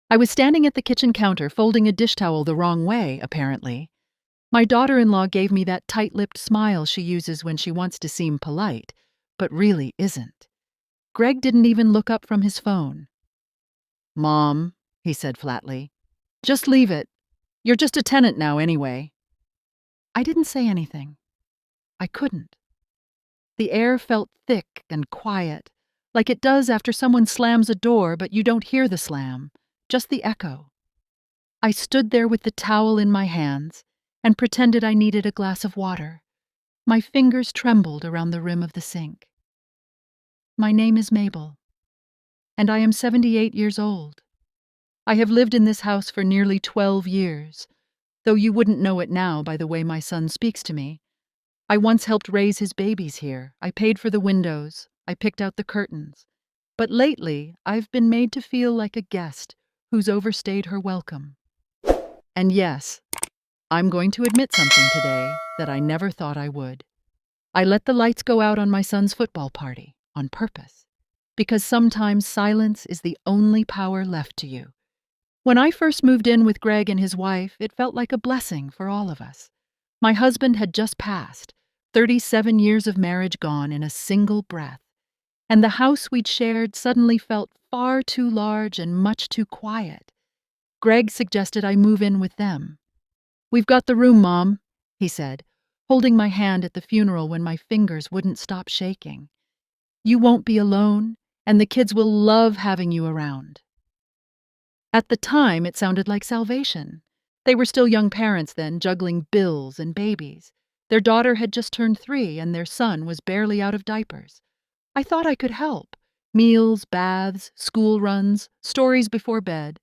I was standing at the kitchen counter folding a dish towel the wrong way, apparently. My daughter-in-law gave me that tight-lipped smile she uses when she wants to seem polite, but really isn't. Greg didn't even look up from his phone. "Mom," he said flatly, "just leave it. You're just a tenant now anyway." I didn't say anything. I couldn't. The air felt thick and quiet, like it does after someone slams a door but you don't hear the slam, just the echo. I stood there with the towel in my hands and pretended I needed a glass of water. My fingers trembled around the rim of the sink. My name is Mabel, and I am 78 years old. I have lived in this house for nearly 12 years, though you wouldn't know it now by the way my son speaks to me. I once helped raise his babies here. I paid for the windows. I picked out the curtains. But lately, I've been made to feel like a guest who's overstayed her welcome. And yes, I'm going to admit something today that I never thought I would. I let the lights go out on my son's football party on purpose, because sometimes silence is the only power left to you. When I first moved in with Greg and his wife, it felt like a blessing for all of us. My husband had just passed, 37 years of marriage gone in a single breath, and the house we'd shared suddenly felt far too large and much too quiet. Greg suggested I move in with them. "We've got the room, Mom," he said, holding my hand at the funeral when my fingers wouldn't stop shaking. "You won't be alone, and the kids will love having you around." At the time, it sounded like salvation. They were still young parents then, juggling bills and babies. Their daughter had just turned 3, and their son was barely out of diapers. I thought I could help. Meals, baths, school runs, stories before bed.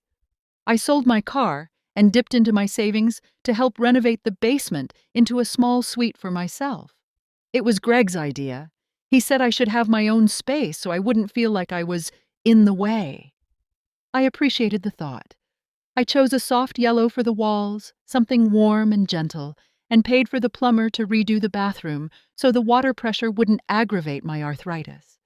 I sold my car and dipped into my savings to help renovate the basement into a small suite for myself. It was Greg's idea. He said I should have my own space so I wouldn't feel like I was in the way. I appreciated the thought. I chose a soft yellow for the walls, something warm and gentle, and paid for the plumber to redo the bathroom so the water pressure wouldn't aggravate my arthritis.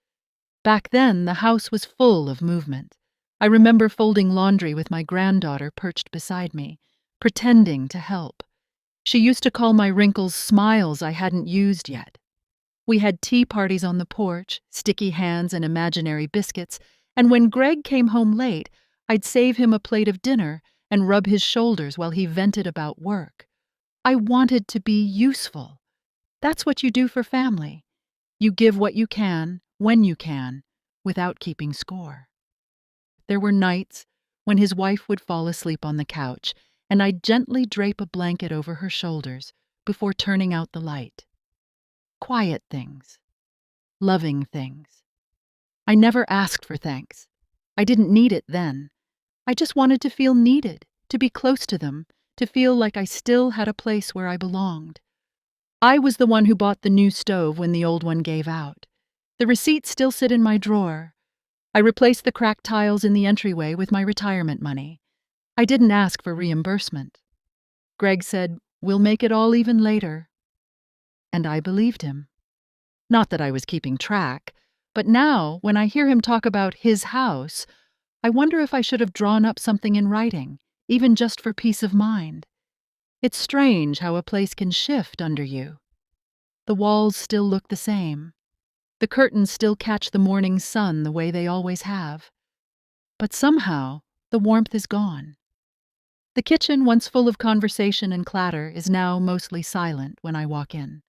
Back then, the house was full of movement. I remember folding laundry with my granddaughter perched beside me, pretending to help. She used to call my wrinkles smiles I hadn't used yet. We had tea parties on the porch, sticky hands and imaginary biscuits, and when Greg came home late, I'd save him a plate of dinner and rub his shoulders while he vented about work. I wanted to be useful. That's what you do for family. You give what you can, when you can, without keeping score. There were nights when his wife would fall asleep on the couch, and I'd gently drape a blanket over her shoulders before turning out the light. Quiet things. Loving things. I never asked for thanks. I didn't need it then. I just wanted to feel needed, to be close to them, to feel like I still had a place where I belonged. I was the one who bought the new stove when the old one gave out. The receipts still sit in my drawer. I replaced the cracked tiles in the entryway with my retirement money. I didn't ask for reimbursement. Greg said, "We'll make it all even later." And I believed him. Not that I was keeping track, but now, when I hear him talk about his house, I wonder if I should have drawn up something in writing, even just for peace of mind. It's strange how a place can shift under you. The walls still look the same. The curtains still catch the morning sun the way they always have. But somehow, the warmth is gone. The kitchen, once full of conversation and clatter, is now mostly silent when I walk in.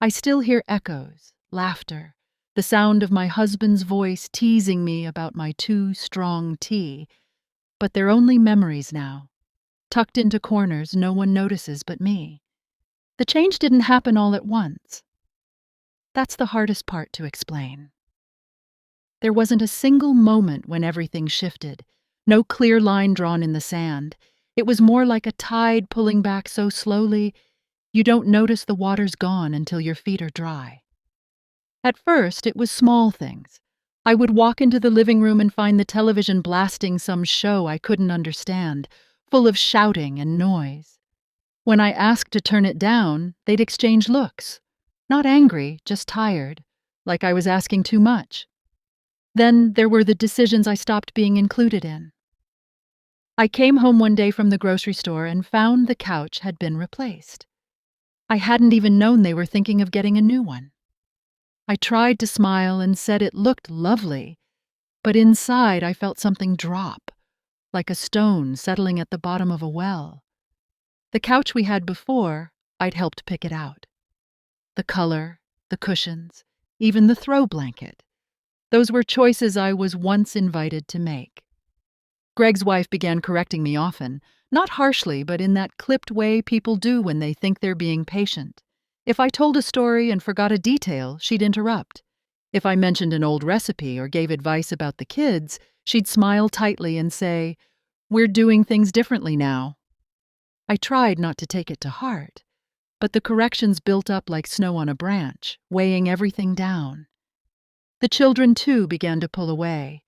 I still hear echoes, laughter, the sound of my husband's voice teasing me about my too strong tea, but they're only memories now, tucked into corners no one notices but me. The change didn't happen all at once. That's the hardest part to explain. There wasn't a single moment when everything shifted, no clear line drawn in the sand. It was more like a tide pulling back so slowly, you don't notice the water's gone until your feet are dry. At first, it was small things. I would walk into the living room and find the television blasting some show I couldn't understand, full of shouting and noise. When I asked to turn it down, they'd exchange looks. Not angry, just tired, like I was asking too much. Then there were the decisions I stopped being included in. I came home one day from the grocery store and found the couch had been replaced. I hadn't even known they were thinking of getting a new one. I tried to smile and said it looked lovely, but inside I felt something drop, like a stone settling at the bottom of a well. The couch we had before, I'd helped pick it out. The color, the cushions, even the throw blanket. Those were choices I was once invited to make. Greg's wife began correcting me often, not harshly, but in that clipped way people do when they think they're being patient. If I told a story and forgot a detail, she'd interrupt. If I mentioned an old recipe or gave advice about the kids, she'd smile tightly and say, "We're doing things differently now." I tried not to take it to heart, but the corrections built up like snow on a branch, weighing everything down. The children, too, began to pull away.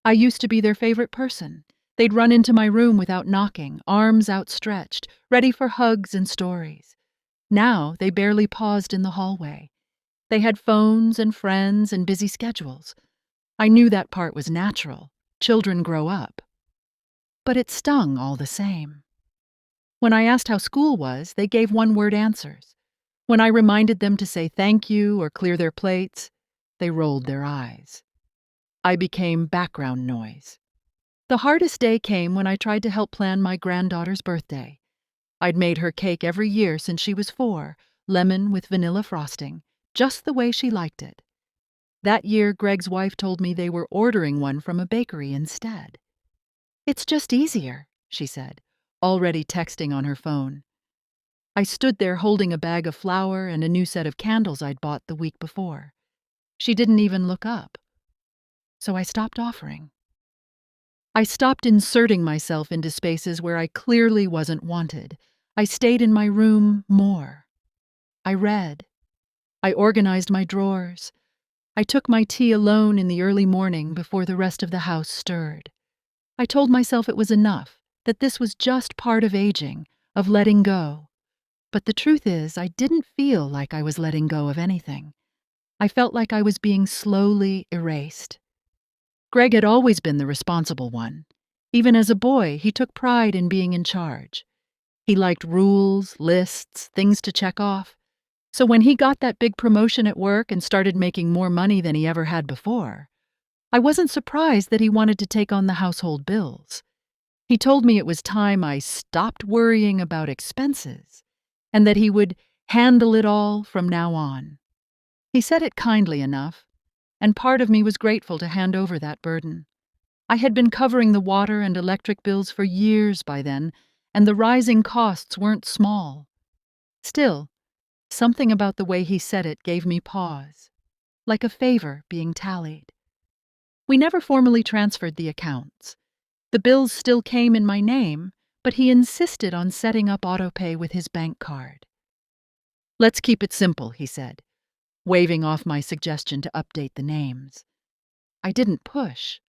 I used to be their favorite person. They'd run into my room without knocking, arms outstretched, ready for hugs and stories. Now they barely paused in the hallway. They had phones and friends and busy schedules. I knew that part was natural. Children grow up. But it stung all the same. When I asked how school was, they gave one-word answers. When I reminded them to say thank you or clear their plates, they rolled their eyes. I became background noise. The hardest day came when I tried to help plan my granddaughter's birthday. I'd made her cake every year since she was 4, lemon with vanilla frosting, just the way she liked it. That year, Greg's wife told me they were ordering one from a bakery instead. "It's just easier," she said, already texting on her phone. I stood there holding a bag of flour and a new set of candles I'd bought the week before. She didn't even look up. So I stopped offering. I stopped inserting myself into spaces where I clearly wasn't wanted. I stayed in my room more. I read. I organized my drawers. I took my tea alone in the early morning before the rest of the house stirred. I told myself it was enough, that this was just part of aging, of letting go. But the truth is, I didn't feel like I was letting go of anything. I felt like I was being slowly erased. Greg had always been the responsible one. Even as a boy, he took pride in being in charge. He liked rules, lists, things to check off. So when he got that big promotion at work and started making more money than he ever had before, I wasn't surprised that he wanted to take on the household bills. He told me it was time I stopped worrying about expenses and that he would handle it all from now on. He said it kindly enough, and part of me was grateful to hand over that burden. I had been covering the water and electric bills for years by then, and the rising costs weren't small. Still, something about the way he said it gave me pause, like a favor being tallied. We never formally transferred the accounts. The bills still came in my name, but he insisted on setting up autopay with his bank card. "Let's keep it simple," he said, waving off my suggestion to update the names. I didn't push.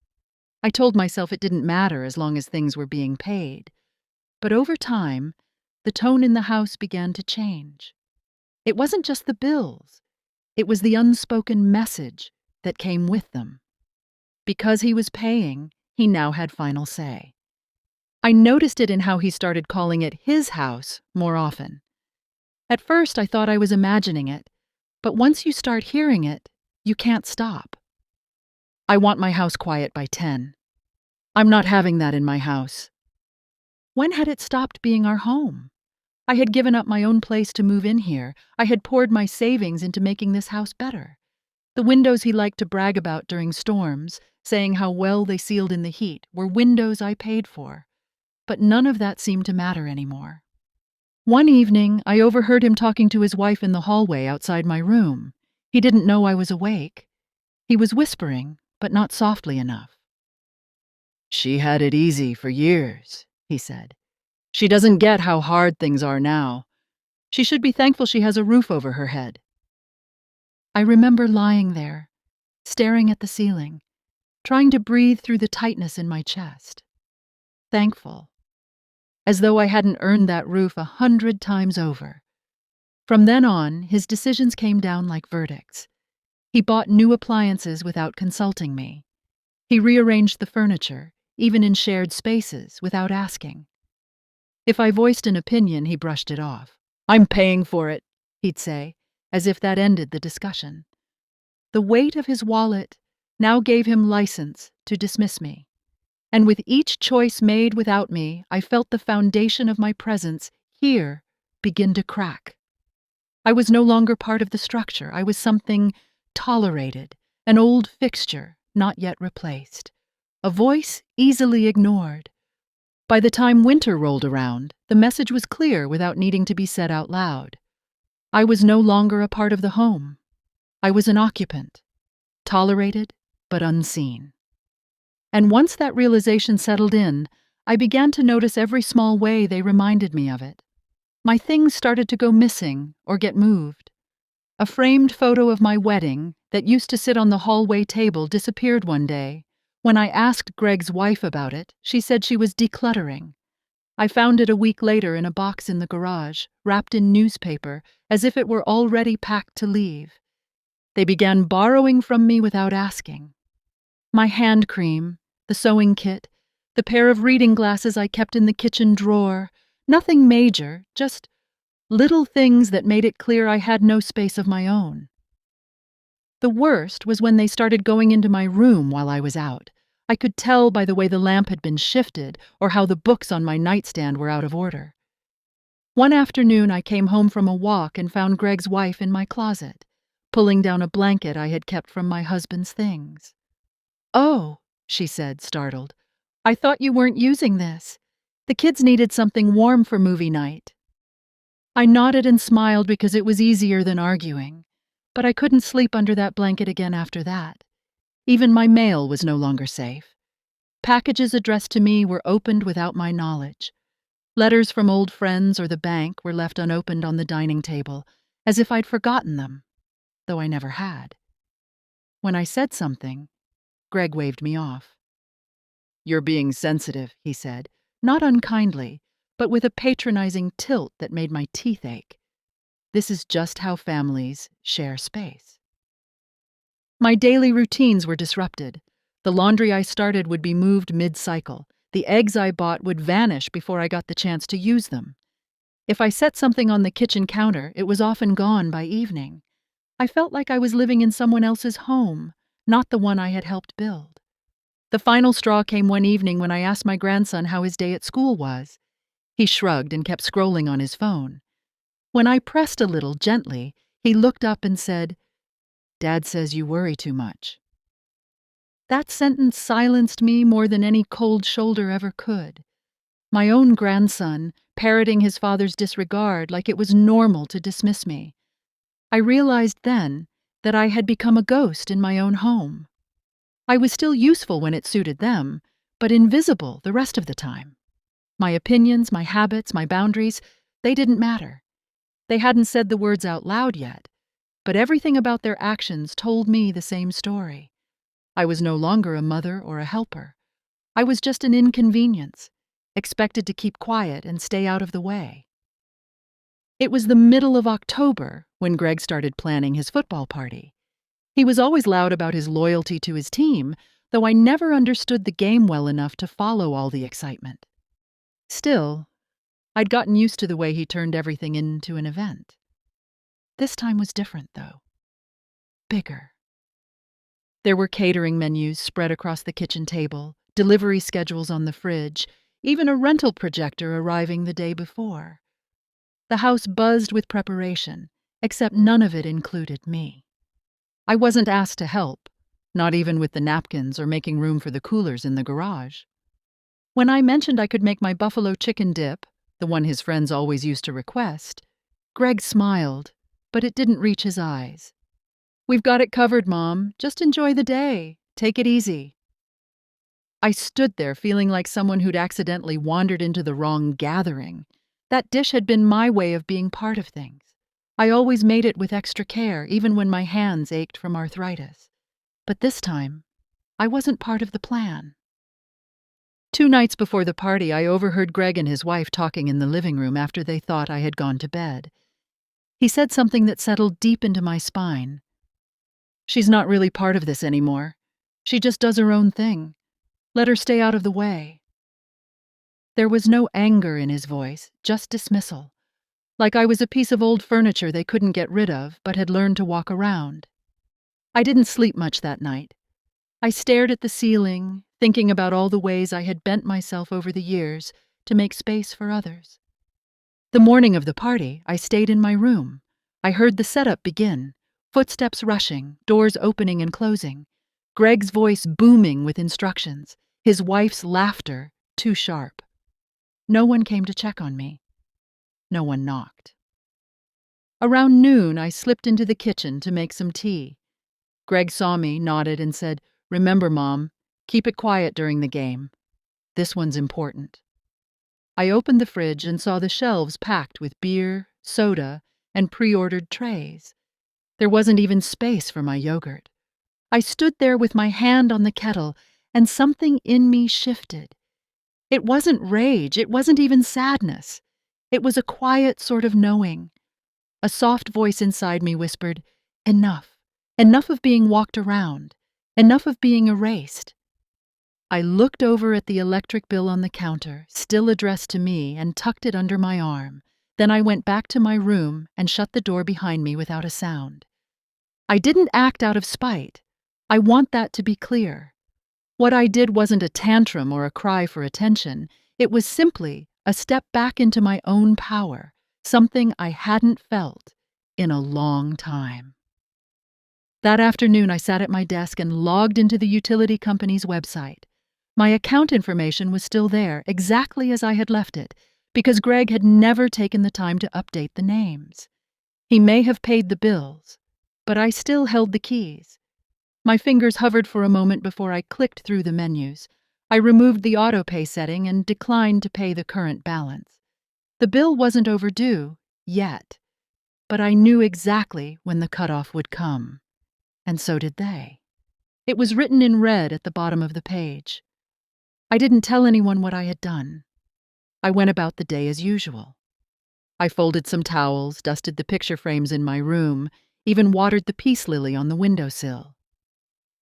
I told myself it didn't matter as long as things were being paid. But over time, the tone in the house began to change. It wasn't just the bills. It was the unspoken message that came with them. Because he was paying, he now had final say. I noticed it in how he started calling it his house more often. At first, I thought I was imagining it, but once you start hearing it, you can't stop. "I want my house quiet by 10. I'm not having that in my house." When had it stopped being our home? I had given up my own place to move in here. I had poured my savings into making this house better. The windows he liked to brag about during storms, saying how well they sealed in the heat, were windows I paid for. But none of that seemed to matter anymore. One evening, I overheard him talking to his wife in the hallway outside my room. He didn't know I was awake. He was whispering, but not softly enough. "She had it easy for years," he said. "She doesn't get how hard things are now. She should be thankful she has a roof over her head." I remember lying there, staring at the ceiling, trying to breathe through the tightness in my chest. Thankful. As though I hadn't earned that roof 100 times over. From then on, his decisions came down like verdicts. He bought new appliances without consulting me. He rearranged the furniture, even in shared spaces, without asking. If I voiced an opinion, he brushed it off. "I'm paying for it," he'd say, as if that ended the discussion. The weight of his wallet now gave him license to dismiss me. And with each choice made without me, I felt the foundation of my presence here begin to crack. I was no longer part of the structure. I was something tolerated, an old fixture not yet replaced, a voice easily ignored. By the time winter rolled around, the message was clear without needing to be said out loud. I was no longer a part of the home. I was an occupant, tolerated but unseen. And once that realization settled in, I began to notice every small way they reminded me of it. My things started to go missing or get moved. A framed photo of my wedding that used to sit on the hallway table disappeared one day. When I asked Greg's wife about it, she said she was decluttering. I found it a week later in a box in the garage, wrapped in newspaper, as if it were already packed to leave. They began borrowing from me without asking. My hand cream, the sewing kit, the pair of reading glasses I kept in the kitchen drawer, nothing major, just little things that made it clear I had no space of my own. The worst was when they started going into my room while I was out. I could tell by the way the lamp had been shifted or how the books on my nightstand were out of order. One afternoon I came home from a walk and found Greg's wife in my closet, pulling down a blanket I had kept from my husband's things. "Oh," she said, startled. "I thought you weren't using this. The kids needed something warm for movie night." I nodded and smiled because it was easier than arguing, but I couldn't sleep under that blanket again after that. Even my mail was no longer safe. Packages addressed to me were opened without my knowledge. Letters from old friends or the bank were left unopened on the dining table, as if I'd forgotten them, though I never had. When I said something, Greg waved me off. "You're being sensitive," he said, not unkindly, but with a patronizing tilt that made my teeth ache. This is just how families share space. My daily routines were disrupted. The laundry I started would be moved mid-cycle. The eggs I bought would vanish before I got the chance to use them. If I set something on the kitchen counter, it was often gone by evening. I felt like I was living in someone else's home, not the one I had helped build. The final straw came one evening when I asked my grandson how his day at school was. He shrugged and kept scrolling on his phone. When I pressed a little, gently, he looked up and said, "Dad says you worry too much." That sentence silenced me more than any cold shoulder ever could. My own grandson, parroting his father's disregard like it was normal to dismiss me. I realized then that I had become a ghost in my own home. I was still useful when it suited them, but invisible the rest of the time. My opinions, my habits, my boundaries, they didn't matter. They hadn't said the words out loud yet, but everything about their actions told me the same story. I was no longer a mother or a helper. I was just an inconvenience, expected to keep quiet and stay out of the way. It was the middle of October when Greg started planning his football party. He was always loud about his loyalty to his team, though I never understood the game well enough to follow all the excitement. Still, I'd gotten used to the way he turned everything into an event. This time was different, though. Bigger. There were catering menus spread across the kitchen table, delivery schedules on the fridge, even a rental projector arriving the day before. The house buzzed with preparation, except none of it included me. I wasn't asked to help, not even with the napkins or making room for the coolers in the garage. When I mentioned I could make my buffalo chicken dip, the one his friends always used to request, Greg smiled, but it didn't reach his eyes. "We've got it covered, Mom. Just enjoy the day. Take it easy." I stood there feeling like someone who'd accidentally wandered into the wrong gathering. That dish had been my way of being part of things. I always made it with extra care, even when my hands ached from arthritis. But this time, I wasn't part of the plan. 2 nights before the party, I overheard Greg and his wife talking in the living room after they thought I had gone to bed. He said something that settled deep into my spine. "She's not really part of this anymore. She just does her own thing. Let her stay out of the way." There was no anger in his voice, just dismissal, like I was a piece of old furniture they couldn't get rid of but had learned to walk around. I didn't sleep much that night. I stared at the ceiling, thinking about all the ways I had bent myself over the years to make space for others. The morning of the party, I stayed in my room. I heard the setup begin, footsteps rushing, doors opening and closing, Greg's voice booming with instructions, his wife's laughter too sharp. No one came to check on me. No one knocked. Around noon, I slipped into the kitchen to make some tea. Greg saw me, nodded, and said, "Remember, Mom, keep it quiet during the game. This one's important." I opened the fridge and saw the shelves packed with beer, soda, and pre-ordered trays. There wasn't even space for my yogurt. I stood there with my hand on the kettle, and something in me shifted. It wasn't rage, it wasn't even sadness. It was a quiet sort of knowing. A soft voice inside me whispered, "Enough. Enough of being walked around. Enough of being erased." I looked over at the electric bill on the counter, still addressed to me, and tucked it under my arm. Then I went back to my room and shut the door behind me without a sound. I didn't act out of spite. I want that to be clear. What I did wasn't a tantrum or a cry for attention. It was simply a step back into my own power, something I hadn't felt in a long time. That afternoon, I sat at my desk and logged into the utility company's website. My account information was still there, exactly as I had left it, because Greg had never taken the time to update the names. He may have paid the bills, but I still held the keys. My fingers hovered for a moment before I clicked through the menus. I removed the autopay setting and declined to pay the current balance. The bill wasn't overdue, yet, but I knew exactly when the cutoff would come. And so did they. It was written in red at the bottom of the page. I didn't tell anyone what I had done. I went about the day as usual. I folded some towels, dusted the picture frames in my room, even watered the peace lily on the windowsill.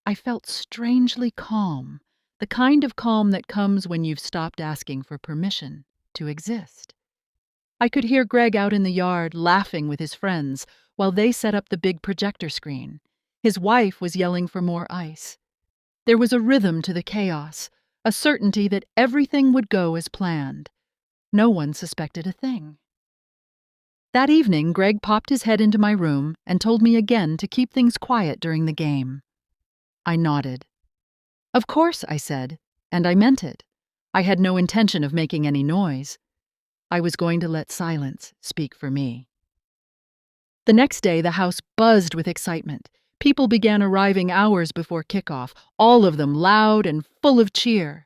I felt strangely calm, the kind of calm that comes when you've stopped asking for permission to exist. I could hear Greg out in the yard laughing with his friends while they set up the big projector screen. His wife was yelling for more ice. There was a rhythm to the chaos, a certainty that everything would go as planned. No one suspected a thing. That evening, Greg popped his head into my room and told me again to keep things quiet during the game. I nodded. "Of course," I said, and I meant it. I had no intention of making any noise. I was going to let silence speak for me. The next day, the house buzzed with excitement. People began arriving hours before kickoff, all of them loud and full of cheer.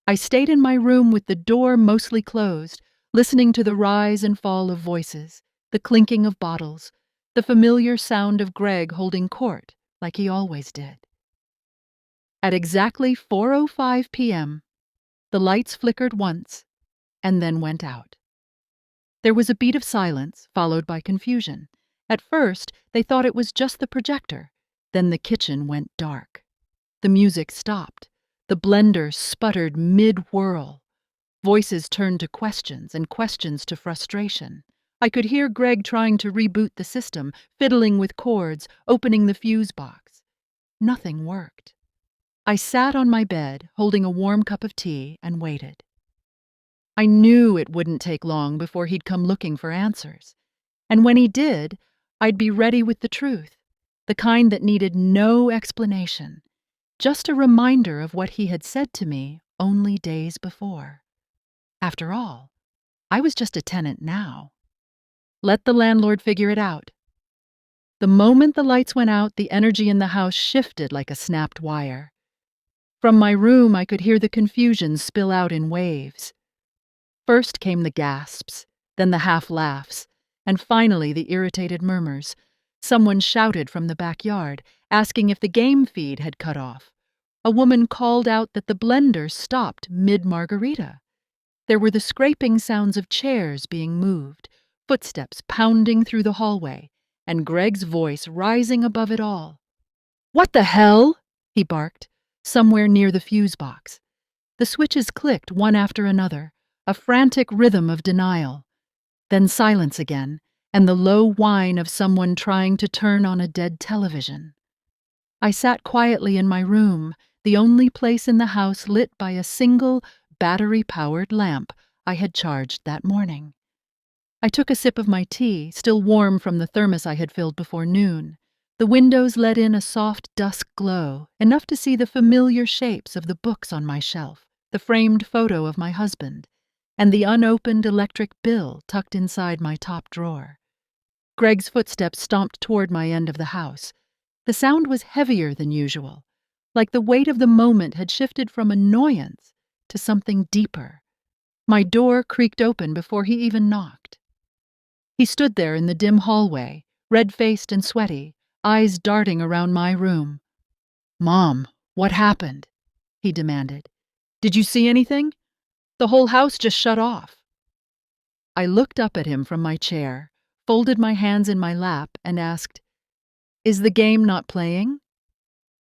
I stayed in my room with the door mostly closed, listening to the rise and fall of voices, the clinking of bottles, the familiar sound of Greg holding court like he always did. At exactly 4:05 p.m., the lights flickered once and then went out. There was a beat of silence, followed by confusion. At first, they thought it was just the projector. Then the kitchen went dark. The music stopped. The blender sputtered mid-whirl. Voices turned to questions and questions to frustration. I could hear Greg trying to reboot the system, fiddling with cords, opening the fuse box. Nothing worked. I sat on my bed, holding a warm cup of tea, and waited. I knew it wouldn't take long before he'd come looking for answers. And when he did, I'd be ready with the truth, the kind that needed no explanation, just a reminder of what he had said to me only days before. After all, I was just a tenant now. Let the landlord figure it out. The moment the lights went out, the energy in the house shifted like a snapped wire. From my room, I could hear the confusion spill out in waves. First came the gasps, then the half-laughs, and finally the irritated murmurs. Someone shouted from the backyard, asking if the game feed had cut off. A woman called out that the blender stopped mid-margarita. There were the scraping sounds of chairs being moved, footsteps pounding through the hallway, and Greg's voice rising above it all. "What the hell?" he barked. somewhere near the fuse box. The switches clicked one after another, a frantic rhythm of denial. Then silence again, and the low whine of someone trying to turn on a dead television. I sat quietly in my room, the only place in the house lit by a single battery-powered lamp I had charged that morning. I took a sip of my tea, still warm from the thermos I had filled before noon. The windows let in a soft dusk glow, enough to see the familiar shapes of the books on my shelf, the framed photo of my husband, and the unopened electric bill tucked inside my top drawer. Greg's footsteps stomped toward my end of the house. The sound was heavier than usual, like the weight of the moment had shifted from annoyance to something deeper. My door creaked open before he even knocked. He stood there in the dim hallway, red-faced and sweaty, eyes darting around my room. "Mom, what happened?" he demanded. "Did you see anything? The whole house just shut off." I looked up at him from my chair, folded my hands in my lap, and asked, "Is the game not playing?"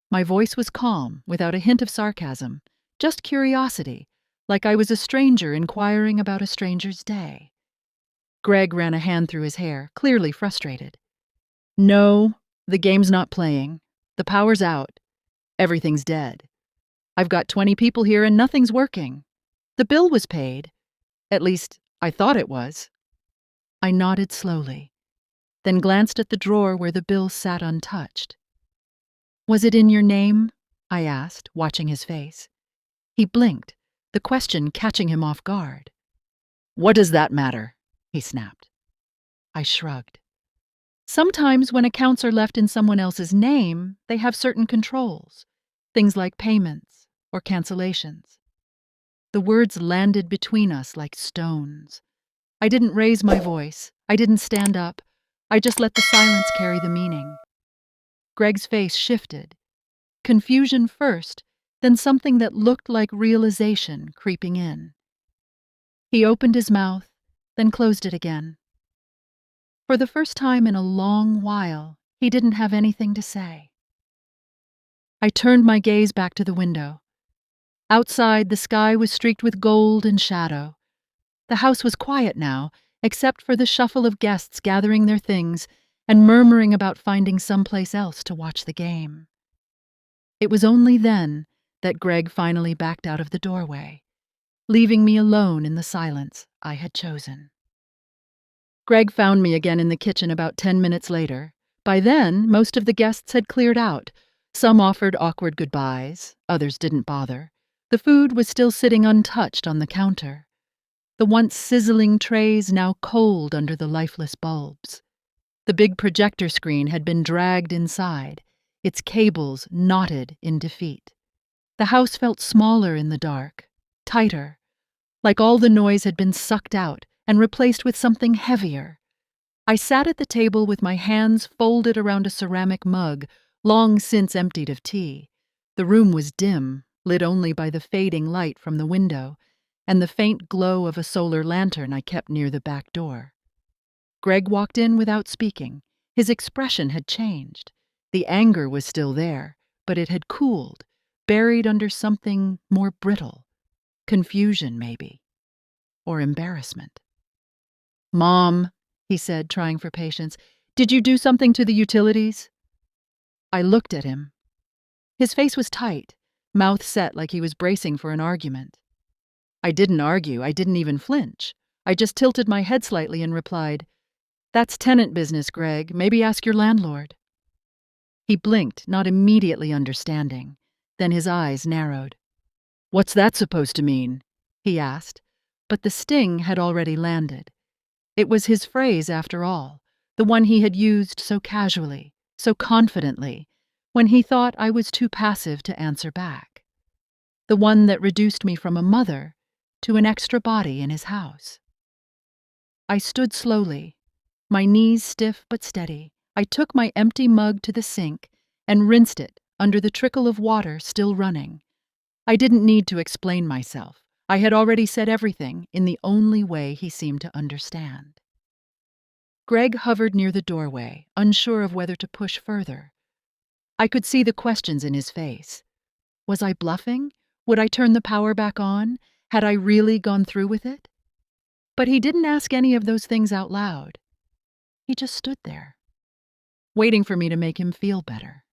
My voice was calm, without a hint of sarcasm, just curiosity, like I was a stranger inquiring about a stranger's day. Greg ran a hand through his hair, clearly frustrated. "No, the game's not playing. The power's out. Everything's dead. I've got 20 people here and nothing's working. The bill was paid. At least, I thought it was." I nodded slowly, then glanced at the drawer where the bill sat untouched. "Was it in your name?" I asked, watching his face. He blinked, the question catching him off guard. "What does that matter?" he snapped. I shrugged. Sometimes when accounts are left in someone else's name, they have certain controls, things like payments or cancellations. The words landed between us like stones. I didn't raise my voice. I didn't stand up. I just let the silence carry the meaning. Greg's face shifted. Confusion first, then something that looked like realization creeping in. He opened his mouth, then closed it again. For the first time in a long while, he didn't have anything to say. I turned my gaze back to the window. Outside, the sky was streaked with gold and shadow. The house was quiet now, except for the shuffle of guests gathering their things and murmuring about finding someplace else to watch the game. It was only then that Greg finally backed out of the doorway, leaving me alone in the silence I had chosen. Greg found me again in the kitchen about 10 minutes later. By then, most of the guests had cleared out. Some offered awkward goodbyes, others didn't bother. The food was still sitting untouched on the counter. The once sizzling trays now cold under the lifeless bulbs. The big projector screen had been dragged inside, its cables knotted in defeat. The house felt smaller in the dark, tighter, like all the noise had been sucked out and replaced with something heavier. I sat at the table with my hands folded around a ceramic mug, long since emptied of tea. The room was dim, lit only by the fading light from the window and the faint glow of a solar lantern I kept near the back door. Greg walked in without speaking. His expression had changed. The anger was still there, but it had cooled, buried under something more brittle. Confusion, maybe. Or embarrassment. "Mom," he said, trying for patience, "did you do something to the utilities?" I looked at him. His face was tight, mouth set like he was bracing for an argument. I didn't argue, I didn't even flinch. I just tilted my head slightly and replied, "That's tenant business, Greg. Maybe ask your landlord." He blinked, not immediately understanding. Then his eyes narrowed. "What's that supposed to mean?" he asked, but the sting had already landed. It was his phrase, after all, the one he had used so casually, so confidently, when he thought I was too passive to answer back. The one that reduced me from a mother to an extra body in his house. I stood slowly, my knees stiff but steady. I took my empty mug to the sink and rinsed it under the trickle of water still running. I didn't need to explain myself. I had already said everything in the only way he seemed to understand. Greg hovered near the doorway, unsure of whether to push further. I could see the questions in his face. Was I bluffing? Would I turn the power back on? Had I really gone through with it? But he didn't ask any of those things out loud. He just stood there, waiting for me to make him feel better.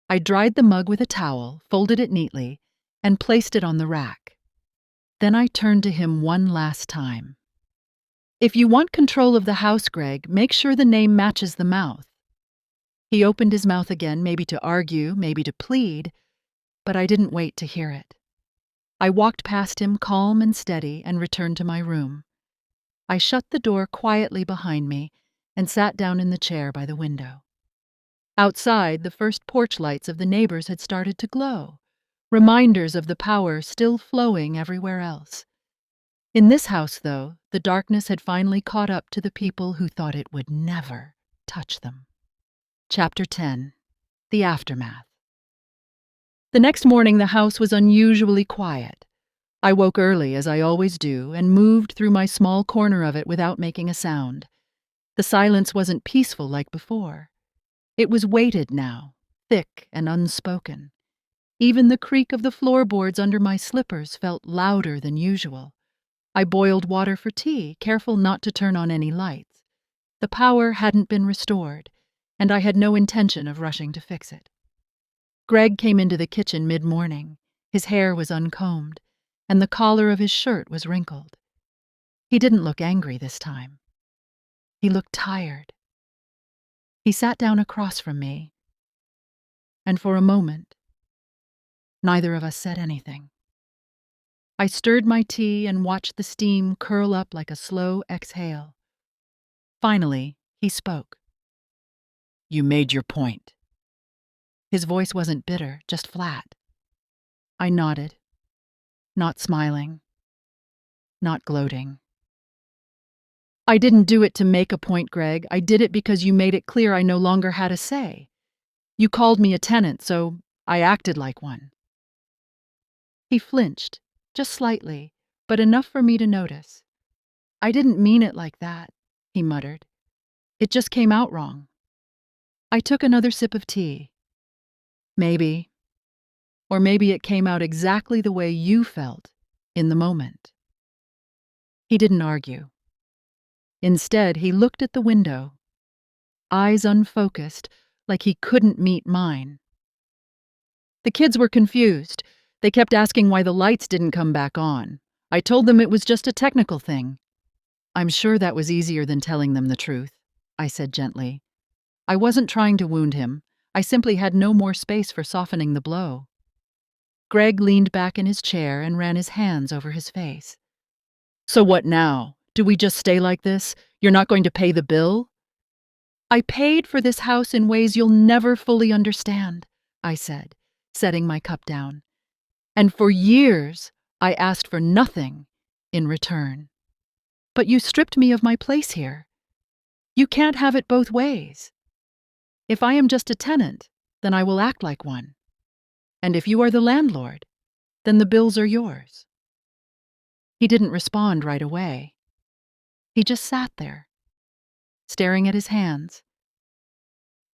I dried the mug with a towel, folded it neatly, and placed it on the rack. Then I turned to him one last time. If you want control of the house, Greg, make sure the name matches the mouth. He opened his mouth again, maybe to argue, maybe to plead, but I didn't wait to hear it. I walked past him, calm and steady, and returned to my room. I shut the door quietly behind me and sat down in the chair by the window. Outside, the first porch lights of the neighbors had started to glow, reminders of the power still flowing everywhere else. In this house, though, the darkness had finally caught up to the people who thought it would never touch them. Chapter 10. The Aftermath. The next morning, the house was unusually quiet. I woke early, as I always do, and moved through my small corner of it without making a sound. The silence wasn't peaceful like before. It was weighted now, thick and unspoken. Even the creak of the floorboards under my slippers felt louder than usual. I boiled water for tea, careful not to turn on any lights. The power hadn't been restored, and I had no intention of rushing to fix it. Greg came into the kitchen mid-morning. His hair was uncombed, and the collar of his shirt was wrinkled. He didn't look angry this time. He looked tired. He sat down across from me, and for a moment, neither of us said anything. I stirred my tea and watched the steam curl up like a slow exhale. Finally, he spoke. "You made your point." His voice wasn't bitter, just flat. I nodded, not smiling, not gloating. "I didn't do it to make a point, Greg. I did it because you made it clear I no longer had a say. You called me a tenant, so I acted like one." He flinched, just slightly, but enough for me to notice. "I didn't mean it like that," he muttered. "It just came out wrong." I took another sip of tea. Maybe, or maybe it came out exactly the way you felt in the moment. He didn't argue. Instead, he looked at the window, eyes unfocused, like he couldn't meet mine. "The kids were confused. They kept asking why the lights didn't come back on. I told them it was just a technical thing." "I'm sure that was easier than telling them the truth," I said gently. I wasn't trying to wound him. I simply had no more space for softening the blow. Greg leaned back in his chair and ran his hands over his face. "So what now? Do we just stay like this? You're not going to pay the bill?" "I paid for this house in ways you'll never fully understand," I said, setting my cup down. "And for years, I asked for nothing in return. But you stripped me of my place here. You can't have it both ways. If I am just a tenant, then I will act like one. And if you are the landlord, then the bills are yours." He didn't respond right away. He just sat there, staring at his hands,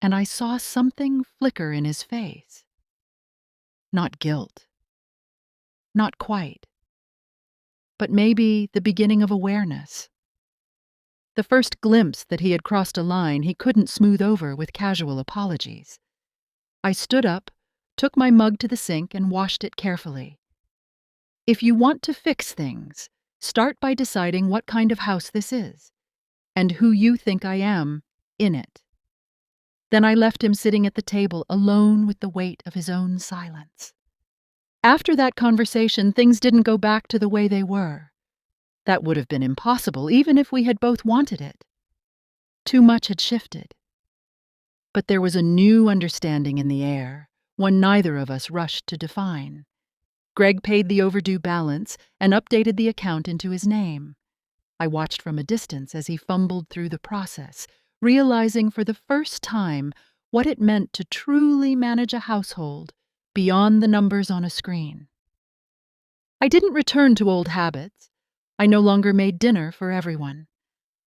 and I saw something flicker in his face. Not guilt. Not quite. But maybe the beginning of awareness. The first glimpse that he had crossed a line he couldn't smooth over with casual apologies. I stood up, took my mug to the sink, and washed it carefully. If you want to fix things, start by deciding what kind of house this is, and who you think I am in it. Then I left him sitting at the table alone with the weight of his own silence. After that conversation, things didn't go back to the way they were. That would have been impossible, even if we had both wanted it. Too much had shifted. But there was a new understanding in the air, one neither of us rushed to define. Greg paid the overdue balance and updated the account into his name. I watched from a distance as he fumbled through the process, realizing for the first time what it meant to truly manage a household beyond the numbers on a screen. I didn't return to old habits. I no longer made dinner for everyone.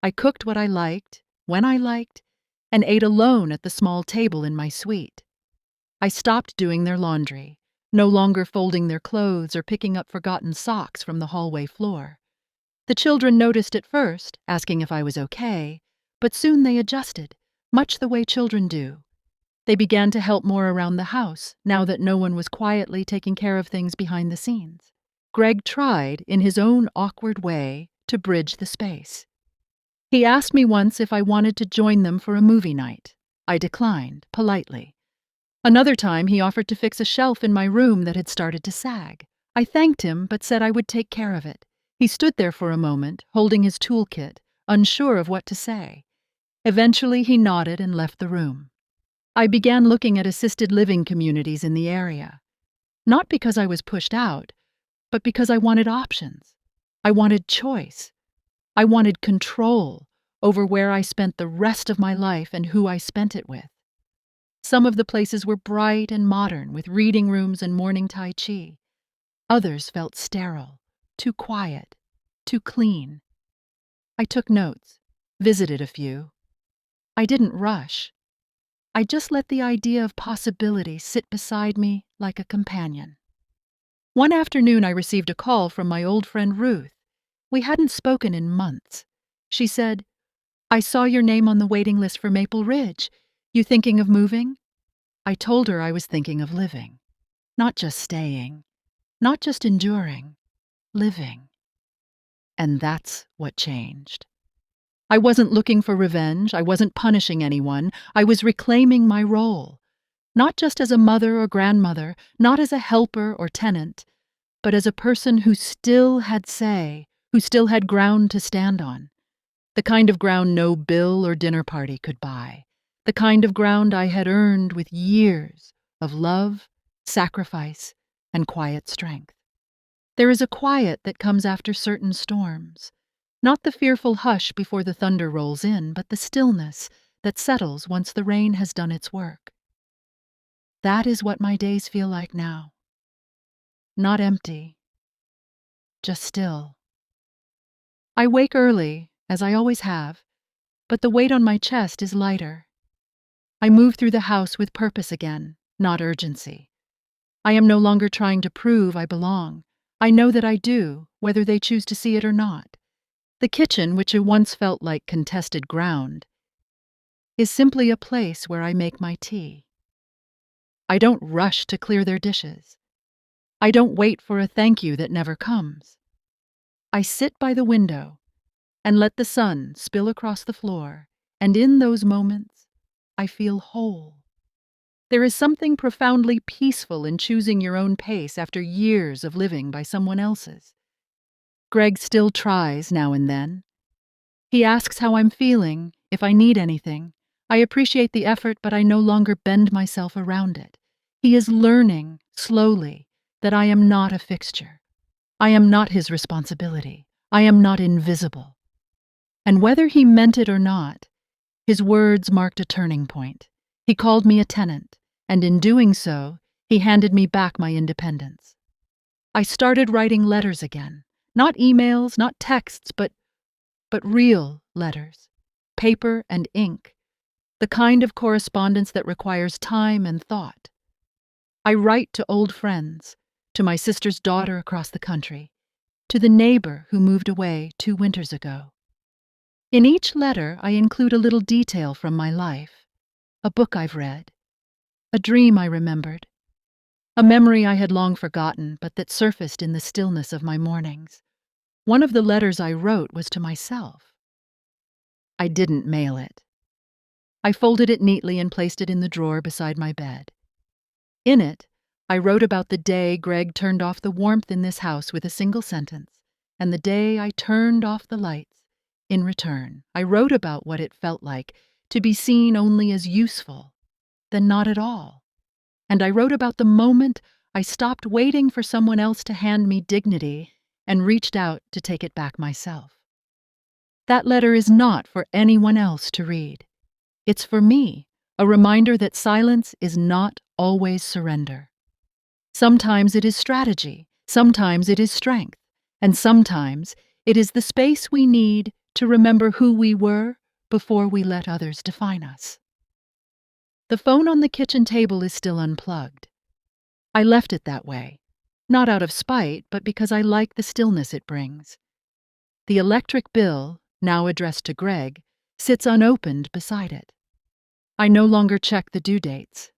I cooked what I liked, when I liked, and ate alone at the small table in my suite. I stopped doing their laundry, no longer folding their clothes or picking up forgotten socks from the hallway floor. The children noticed at first, asking if I was okay, but soon they adjusted, much the way children do. They began to help more around the house, now that no one was quietly taking care of things behind the scenes. Greg tried, in his own awkward way, to bridge the space. He asked me once if I wanted to join them for a movie night. I declined, politely. Another time, he offered to fix a shelf in my room that had started to sag. I thanked him, but said I would take care of it. He stood there for a moment, holding his toolkit, unsure of what to say. Eventually, he nodded and left the room. I began looking at assisted living communities in the area. Not because I was pushed out, but because I wanted options. I wanted choice. I wanted control over where I spent the rest of my life and who I spent it with. Some of the places were bright and modern, with reading rooms and morning Tai Chi. Others felt sterile, too quiet, too clean. I took notes, visited a few. I didn't rush. I just let the idea of possibility sit beside me like a companion. One afternoon, I received a call from my old friend Ruth. We hadn't spoken in months. She said, "I saw your name on the waiting list for Maple Ridge. You thinking of moving?" I told her I was thinking of living. Not just staying. Not just enduring. Living. And that's what changed. I wasn't looking for revenge. I wasn't punishing anyone. I was reclaiming my role. Not just as a mother or grandmother, not as a helper or tenant, but as a person who still had say, who still had ground to stand on. The kind of ground no bill or dinner party could buy. The kind of ground I had earned with years of love, sacrifice, and quiet strength. There is a quiet that comes after certain storms. Not the fearful hush before the thunder rolls in, but the stillness that settles once the rain has done its work. That is what my days feel like now. Not empty, just still. I wake early, as I always have, but the weight on my chest is lighter. I move through the house with purpose again, not urgency. I am no longer trying to prove I belong. I know that I do, whether they choose to see it or not. The kitchen, which once felt like contested ground, is simply a place where I make my tea. I don't rush to clear their dishes. I don't wait for a thank you that never comes. I sit by the window and let the sun spill across the floor, and in those moments, I feel whole. There is something profoundly peaceful in choosing your own pace after years of living by someone else's. Greg still tries now and then. He asks how I'm feeling, if I need anything. I appreciate the effort, but I no longer bend myself around it. He is learning, slowly, that I am not a fixture. I am not his responsibility. I am not invisible. And whether he meant it or not, his words marked a turning point. He called me a tenant, and in doing so, he handed me back my independence. I started writing letters again. Not emails, not texts, but real letters. Paper and ink. The kind of correspondence that requires time and thought. I write to old friends, to my sister's daughter across the country, to the neighbor who moved away 2 winters ago. In each letter, I include a little detail from my life, a book I've read, a dream I remembered, a memory I had long forgotten but that surfaced in the stillness of my mornings. One of the letters I wrote was to myself. I didn't mail it. I folded it neatly and placed it in the drawer beside my bed. In it, I wrote about the day Greg turned off the warmth in this house with a single sentence, and the day I turned off the lights. In return, I wrote about what it felt like to be seen only as useful, then not at all. And I wrote about the moment I stopped waiting for someone else to hand me dignity and reached out to take it back myself. That letter is not for anyone else to read. It's for me, a reminder that silence is not always surrender. Sometimes it is strategy, sometimes it is strength, and sometimes it is the space we need to remember who we were before we let others define us. The phone on the kitchen table is still unplugged. I left it that way, not out of spite, but because I like the stillness it brings. The electric bill, now addressed to Greg, sits unopened beside it. I no longer check the due dates.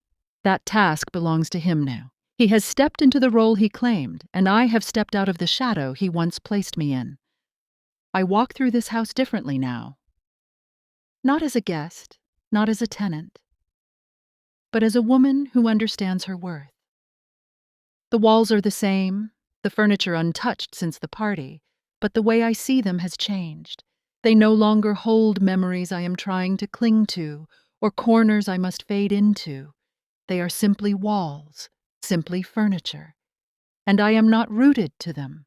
That task belongs to him now. He has stepped into the role he claimed, and I have stepped out of the shadow he once placed me in. I walk through this house differently now. Not as a guest, not as a tenant, but as a woman who understands her worth. The walls are the same, the furniture untouched since the party, but the way I see them has changed. They no longer hold memories I am trying to cling to, or corners I must fade into. They are simply walls, simply furniture. And I am not rooted to them.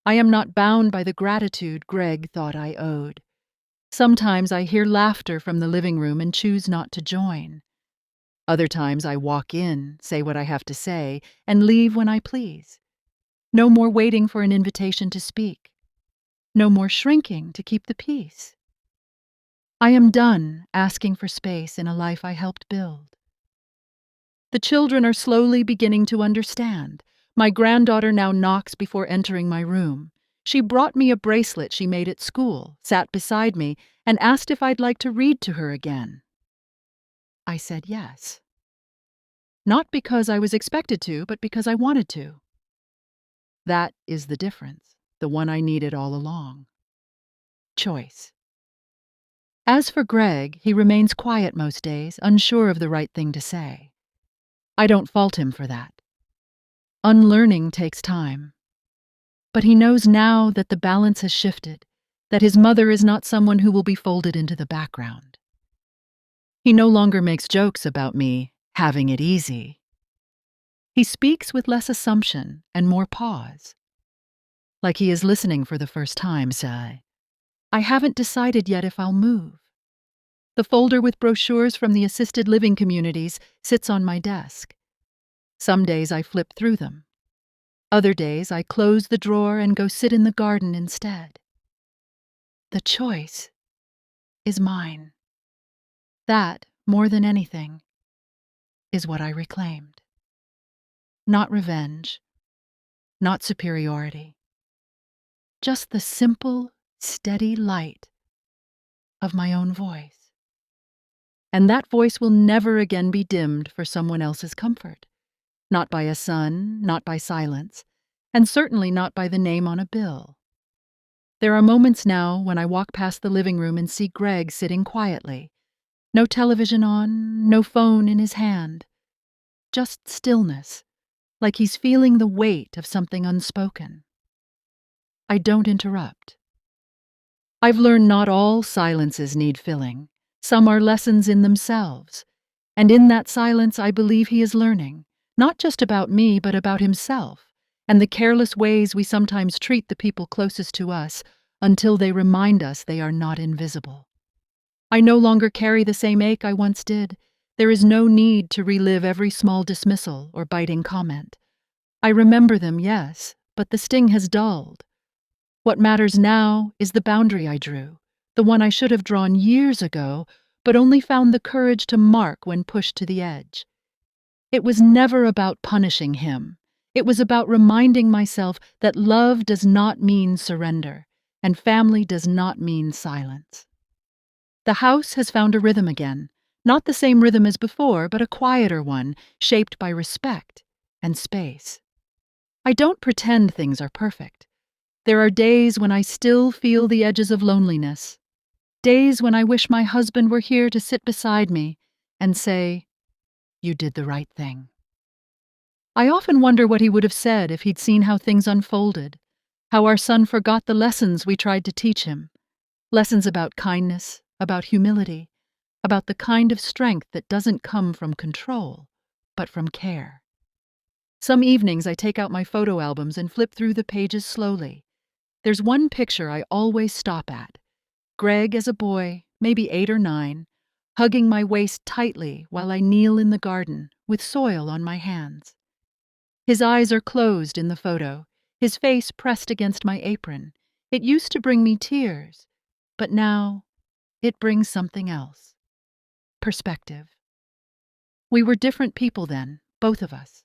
I am not bound by the gratitude Greg thought I owed. Sometimes I hear laughter from the living room and choose not to join. Other times I walk in, say what I have to say, and leave when I please. No more waiting for an invitation to speak. No more shrinking to keep the peace. I am done asking for space in a life I helped build. The children are slowly beginning to understand. My granddaughter now knocks before entering my room. She brought me a bracelet she made at school, sat beside me, and asked if I'd like to read to her again. I said yes. Not because I was expected to, but because I wanted to. That is the difference, the one I needed all along. Choice. As for Greg, he remains quiet most days, unsure of the right thing to say. I don't fault him for that. Unlearning takes time. But he knows now that the balance has shifted, that his mother is not someone who will be folded into the background. He no longer makes jokes about me having it easy. He speaks with less assumption and more pause. Like he is listening for the first time, say, I haven't decided yet if I'll move. The folder with brochures from the assisted living communities sits on my desk. Some days I flip through them. Other days I close the drawer and go sit in the garden instead. The choice is mine. That, more than anything, is what I reclaimed. Not revenge, not superiority. Just the simple, steady light of my own voice. And that voice will never again be dimmed for someone else's comfort. Not by a son, not by silence, and certainly not by the name on a bill. There are moments now when I walk past the living room and see Greg sitting quietly. No television on, no phone in his hand. Just stillness, like he's feeling the weight of something unspoken. I don't interrupt. I've learned not all silences need filling. Some are lessons in themselves. And in that silence I believe he is learning, not just about me, but about himself, and the careless ways we sometimes treat the people closest to us until they remind us they are not invisible. I no longer carry the same ache I once did. There is no need to relive every small dismissal or biting comment. I remember them, yes, but the sting has dulled. What matters now is the boundary I drew, the one I should have drawn years ago, but only found the courage to mark when pushed to the edge. It was never about punishing him. It was about reminding myself that love does not mean surrender, and family does not mean silence. The house has found a rhythm again, not the same rhythm as before, but a quieter one, shaped by respect and space. I don't pretend things are perfect. There are days when I still feel the edges of loneliness, days when I wish my husband were here to sit beside me and say, "You did the right thing." I often wonder what he would have said if he'd seen how things unfolded, how our son forgot the lessons we tried to teach him, lessons about kindness, about humility, about the kind of strength that doesn't come from control, but from care. Some evenings I take out my photo albums and flip through the pages slowly. There's one picture I always stop at. Greg as a boy, maybe 8 or 9, hugging my waist tightly while I kneel in the garden with soil on my hands. His eyes are closed in the photo, his face pressed against my apron. It used to bring me tears, but now it brings something else. Perspective. We were different people then, both of us.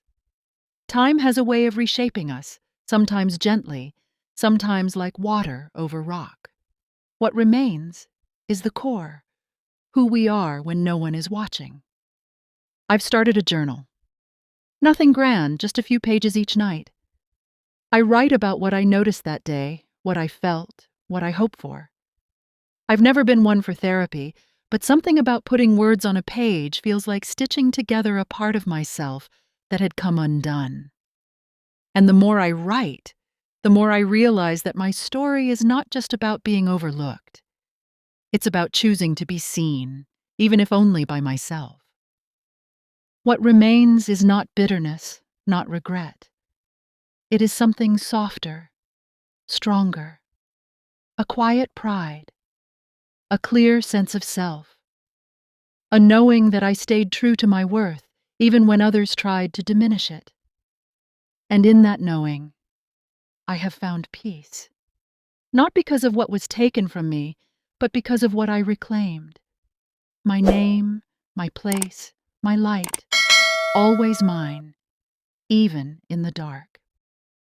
Time has a way of reshaping us, sometimes gently, sometimes like water over rock. What remains is the core, who we are when no one is watching. I've started a journal. Nothing grand, just a few pages each night. I write about what I noticed that day, what I felt, what I hope for. I've never been one for therapy, but something about putting words on a page feels like stitching together a part of myself that had come undone. And the more I write, the more I realize that my story is not just about being overlooked. It's about choosing to be seen, even if only by myself. What remains is not bitterness, not regret. It is something softer, stronger, a quiet pride, a clear sense of self, a knowing that I stayed true to my worth even when others tried to diminish it. And in that knowing, I have found peace. Not because of what was taken from me, but because of what I reclaimed. My name, my place, my light, always mine, even in the dark.